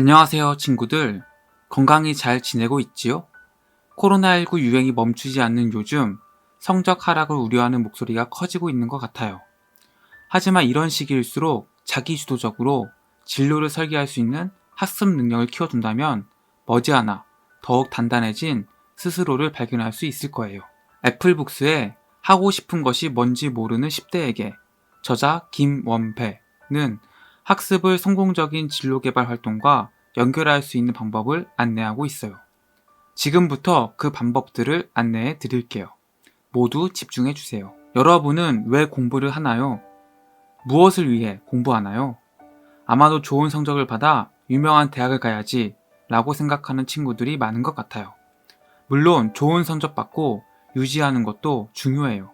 안녕하세요, 친구들. 건강히 잘 지내고 있지요? 코로나19 유행이 멈추지 않는 요즘 성적 하락을 우려하는 목소리가 커지고 있는 것 같아요. 하지만 이런 시기일수록 자기주도적으로 진로를 설계할 수 있는 학습 능력을 키워둔다면 머지않아 더욱 단단해진 스스로를 발견할 수 있을 거예요. 애플북스의 하고 싶은 것이 뭔지 모르는 10대에게 저자 김원배는 학습을 성공적인 진로 개발 활동과 연결할 수 있는 방법을 안내하고 있어요. 지금부터 그 방법들을 안내해 드릴게요. 모두 집중해 주세요. 여러분은 왜 공부를 하나요? 무엇을 위해 공부하나요? 아마도 좋은 성적을 받아 유명한 대학을 가야지 라고 생각하는 친구들이 많은 것 같아요. 물론 좋은 성적 받고 유지하는 것도 중요해요.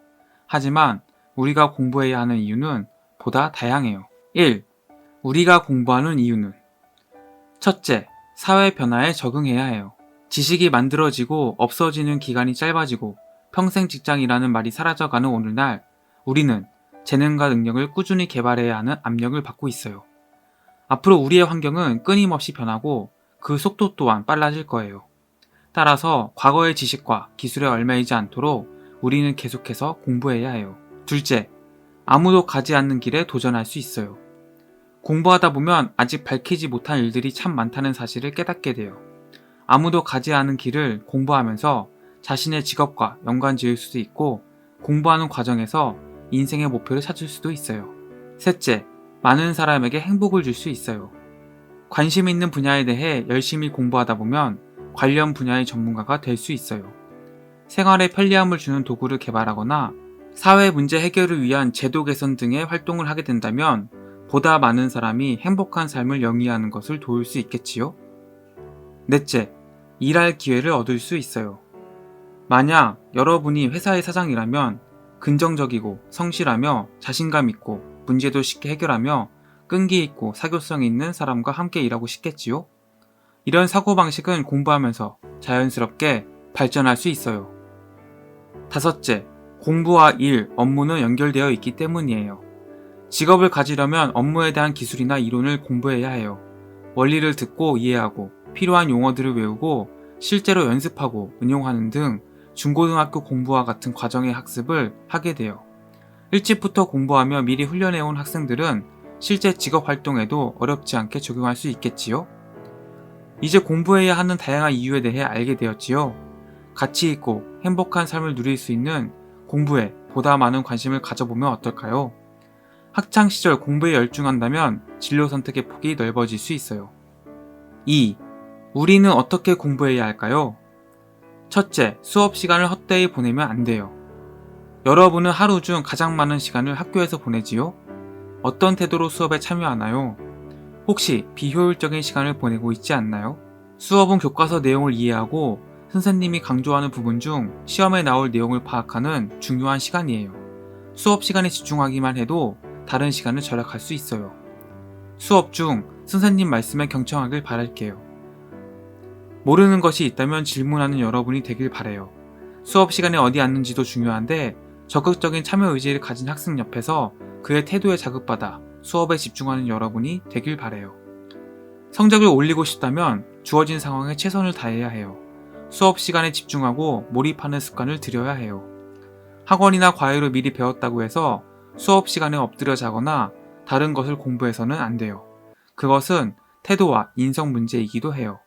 하지만 우리가 공부해야 하는 이유는 보다 다양해요. 1. 우리가 공부하는 이유는 첫째, 사회 변화에 적응해야 해요. 지식이 만들어지고 없어지는 기간이 짧아지고 평생 직장이라는 말이 사라져가는 오늘날 우리는 재능과 능력을 꾸준히 개발해야 하는 압력을 받고 있어요. 앞으로 우리의 환경은 끊임없이 변하고 그 속도 또한 빨라질 거예요. 따라서 과거의 지식과 기술에 얽매이지 않도록 우리는 계속해서 공부해야 해요. 둘째, 아무도 가지 않는 길에 도전할 수 있어요. 공부하다 보면 아직 밝히지 못한 일들이 참 많다는 사실을 깨닫게 돼요. 아무도 가지 않은 길을 공부하면서 자신의 직업과 연관 지을 수도 있고 공부하는 과정에서 인생의 목표를 찾을 수도 있어요. 셋째, 많은 사람에게 행복을 줄 수 있어요. 관심 있는 분야에 대해 열심히 공부하다 보면 관련 분야의 전문가가 될 수 있어요. 생활에 편리함을 주는 도구를 개발하거나 사회 문제 해결을 위한 제도 개선 등의 활동을 하게 된다면 보다 많은 사람이 행복한 삶을 영위하는 것을 도울 수 있겠지요? 넷째, 일할 기회를 얻을 수 있어요. 만약 여러분이 회사의 사장이라면 긍정적이고 성실하며 자신감 있고 문제도 쉽게 해결하며 끈기 있고 사교성 있는 사람과 함께 일하고 싶겠지요? 이런 사고방식은 공부하면서 자연스럽게 발전할 수 있어요. 다섯째, 공부와 일, 업무는 연결되어 있기 때문이에요. 직업을 가지려면 업무에 대한 기술이나 이론을 공부해야 해요. 원리를 듣고 이해하고 필요한 용어들을 외우고 실제로 연습하고 응용하는 등 중고등학교 공부와 같은 과정의 학습을 하게 돼요. 일찍부터 공부하며 미리 훈련해온 학생들은 실제 직업 활동에도 어렵지 않게 적용할 수 있겠지요? 이제 공부해야 하는 다양한 이유에 대해 알게 되었지요? 가치 있고 행복한 삶을 누릴 수 있는 공부에 보다 많은 관심을 가져보면 어떨까요? 학창시절 공부에 열중한다면 진로 선택의 폭이 넓어질 수 있어요. 2. 우리는 어떻게 공부해야 할까요? 첫째, 수업 시간을 헛되이 보내면 안 돼요. 여러분은 하루 중 가장 많은 시간을 학교에서 보내지요? 어떤 태도로 수업에 참여하나요? 혹시 비효율적인 시간을 보내고 있지 않나요? 수업은 교과서 내용을 이해하고 선생님이 강조하는 부분 중 시험에 나올 내용을 파악하는 중요한 시간이에요. 수업 시간에 집중하기만 해도 다른 시간을 절약할 수 있어요. 수업 중 선생님 말씀에 경청하길 바랄게요. 모르는 것이 있다면 질문하는 여러분이 되길 바래요. 수업 시간에 어디 앉는지도 중요한데 적극적인 참여 의지를 가진 학생 옆에서 그의 태도에 자극받아 수업에 집중하는 여러분이 되길 바래요. 성적을 올리고 싶다면 주어진 상황에 최선을 다해야 해요. 수업 시간에 집중하고 몰입하는 습관을 들여야 해요. 학원이나 과외로 미리 배웠다고 해서 수업 시간에 엎드려 자거나 다른 것을 공부해서는 안 돼요. 그것은 태도와 인성 문제이기도 해요.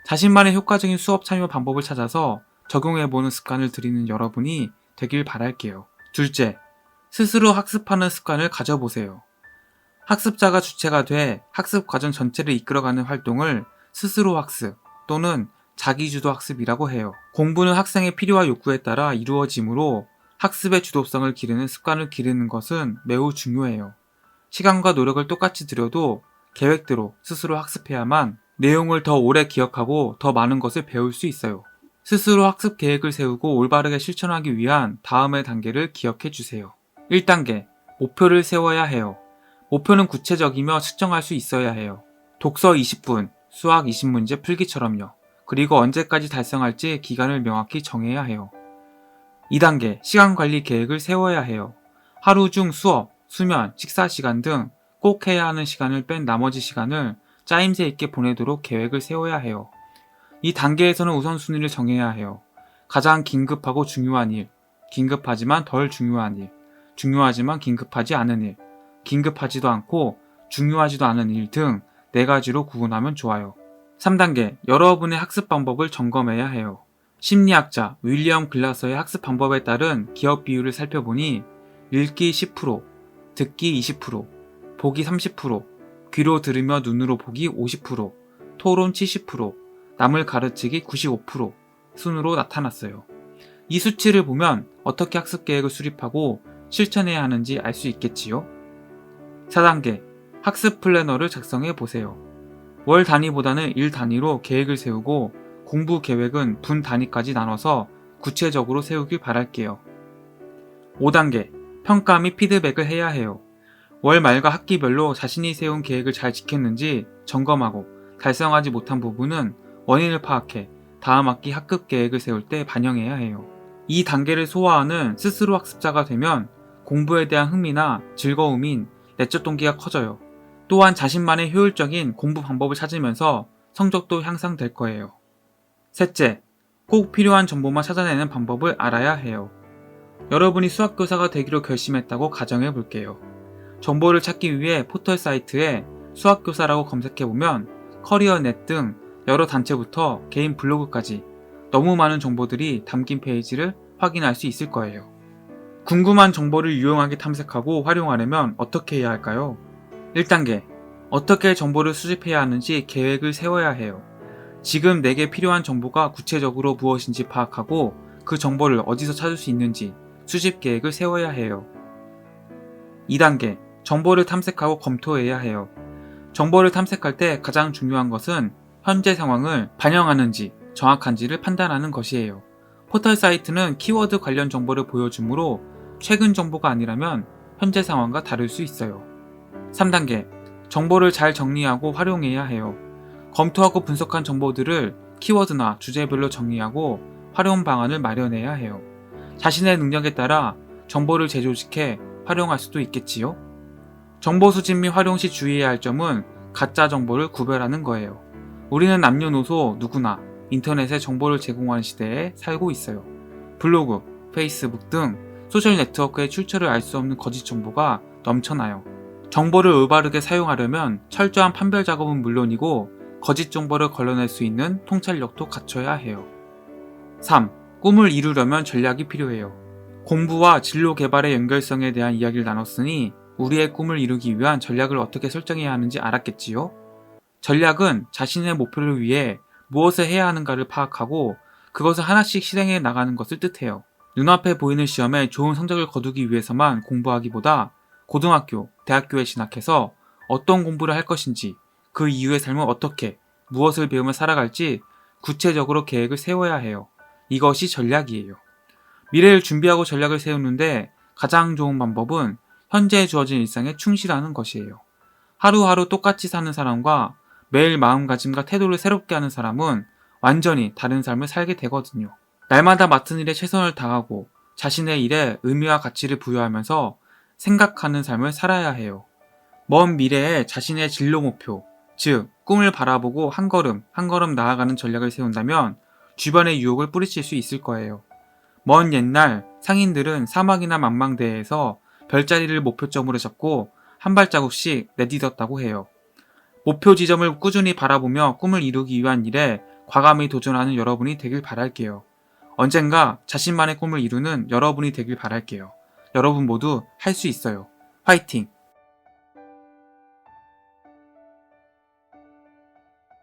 자신만의 효과적인 수업 참여 방법을 찾아서 적용해보는 습관을 들이는 여러분이 되길 바랄게요. 둘째, 스스로 학습하는 습관을 가져보세요. 학습자가 주체가 돼 학습 과정 전체를 이끌어가는 활동을 스스로 학습 또는 자기주도 학습이라고 해요. 공부는 학생의 필요와 욕구에 따라 이루어지므로 학습의 주도성을 기르는 습관을 기르는 것은 매우 중요해요. 시간과 노력을 똑같이 들여도 계획대로 스스로 학습해야만 내용을 더 오래 기억하고 더 많은 것을 배울 수 있어요. 스스로 학습 계획을 세우고 올바르게 실천하기 위한 다음의 단계를 기억해 주세요. 1단계, 목표를 세워야 해요. 목표는 구체적이며 측정할 수 있어야 해요. 독서 20분, 수학 20문제 풀기처럼요. 그리고 언제까지 달성할지 기간을 명확히 정해야 해요. 2단계, 시간관리 계획을 세워야 해요. 하루 중 수업, 수면, 식사 시간 등 꼭 해야 하는 시간을 뺀 나머지 시간을 짜임새 있게 보내도록 계획을 세워야 해요. 이 단계에서는 우선순위를 정해야 해요. 가장 긴급하고 중요한 일, 긴급하지만 덜 중요한 일, 중요하지만 긴급하지 않은 일, 긴급하지도 않고 중요하지도 않은 일 등 4가지로 구분하면 좋아요. 3단계, 여러분의 학습 방법을 점검해야 해요. 심리학자 윌리엄 글라서의 학습 방법에 따른 기업 비율을 살펴보니 읽기 10%, 듣기 20%, 보기 30%, 귀로 들으며 눈으로 보기 50%, 토론 70%, 남을 가르치기 95% 순으로 나타났어요. 이 수치를 보면 어떻게 학습 계획을 수립하고 실천해야 하는지 알 수 있겠지요? 4단계, 학습 플래너를 작성해 보세요. 월 단위보다는 일 단위로 계획을 세우고 공부 계획은 분 단위까지 나눠서 구체적으로 세우길 바랄게요. 5단계, 평가 및 피드백을 해야 해요. 월 말과 학기별로 자신이 세운 계획을 잘 지켰는지 점검하고 달성하지 못한 부분은 원인을 파악해 다음 학기 학급 계획을 세울 때 반영해야 해요. 이 단계를 소화하는 스스로 학습자가 되면 공부에 대한 흥미나 즐거움인 내적 동기가 커져요. 또한 자신만의 효율적인 공부 방법을 찾으면서 성적도 향상될 거예요. 셋째, 꼭 필요한 정보만 찾아내는 방법을 알아야 해요. 여러분이 수학교사가 되기로 결심했다고 가정해 볼게요. 정보를 찾기 위해 포털 사이트에 수학교사라고 검색해보면 커리어넷 등 여러 단체부터 개인 블로그까지 너무 많은 정보들이 담긴 페이지를 확인할 수 있을 거예요. 궁금한 정보를 유용하게 탐색하고 활용하려면 어떻게 해야 할까요? 1단계, 어떻게 정보를 수집해야 하는지 계획을 세워야 해요. 지금 내게 필요한 정보가 구체적으로 무엇인지 파악하고 그 정보를 어디서 찾을 수 있는지 수집 계획을 세워야 해요. 2단계, 정보를 탐색하고 검토해야 해요. 정보를 탐색할 때 가장 중요한 것은 현재 상황을 반영하는지 정확한지를 판단하는 것이에요. 포털 사이트는 키워드 관련 정보를 보여주므로 최근 정보가 아니라면 현재 상황과 다를 수 있어요. 3단계, 정보를 잘 정리하고 활용해야 해요. 검토하고 분석한 정보들을 키워드나 주제별로 정리하고 활용 방안을 마련해야 해요. 자신의 능력에 따라 정보를 재조직해 활용할 수도 있겠지요? 정보 수집 및 활용 시 주의해야 할 점은 가짜 정보를 구별하는 거예요. 우리는 남녀노소 누구나 인터넷에 정보를 제공하는 시대에 살고 있어요. 블로그, 페이스북 등 소셜 네트워크의 출처를 알 수 없는 거짓 정보가 넘쳐나요. 정보를 올바르게 사용하려면 철저한 판별 작업은 물론이고 거짓 정보를 걸러낼 수 있는 통찰력도 갖춰야 해요. 3. 꿈을 이루려면 전략이 필요해요. 공부와 진로 개발의 연결성에 대한 이야기를 나눴으니 우리의 꿈을 이루기 위한 전략을 어떻게 설정해야 하는지 알았겠지요? 전략은 자신의 목표를 위해 무엇을 해야 하는가를 파악하고 그것을 하나씩 실행해 나가는 것을 뜻해요. 눈앞에 보이는 시험에 좋은 성적을 거두기 위해서만 공부하기보다 고등학교, 대학교에 진학해서 어떤 공부를 할 것인지, 그 이후의 삶을 어떻게, 무엇을 배우며 살아갈지 구체적으로 계획을 세워야 해요. 이것이 전략이에요. 미래를 준비하고 전략을 세우는데 가장 좋은 방법은 현재 주어진 일상에 충실하는 것이에요. 하루하루 똑같이 사는 사람과 매일 마음가짐과 태도를 새롭게 하는 사람은 완전히 다른 삶을 살게 되거든요. 날마다 맡은 일에 최선을 다하고 자신의 일에 의미와 가치를 부여하면서 생각하는 삶을 살아야 해요. 먼 미래에 자신의 진로 목표, 즉 꿈을 바라보고 한 걸음 한 걸음 나아가는 전략을 세운다면 주변의 유혹을 뿌리칠 수 있을 거예요. 먼 옛날 상인들은 사막이나 망망대해에서 별자리를 목표점으로 잡고 한 발자국씩 내딛었다고 해요. 목표 지점을 꾸준히 바라보며 꿈을 이루기 위한 일에 과감히 도전하는 여러분이 되길 바랄게요. 언젠가 자신만의 꿈을 이루는 여러분이 되길 바랄게요. 여러분 모두 할 수 있어요. 화이팅!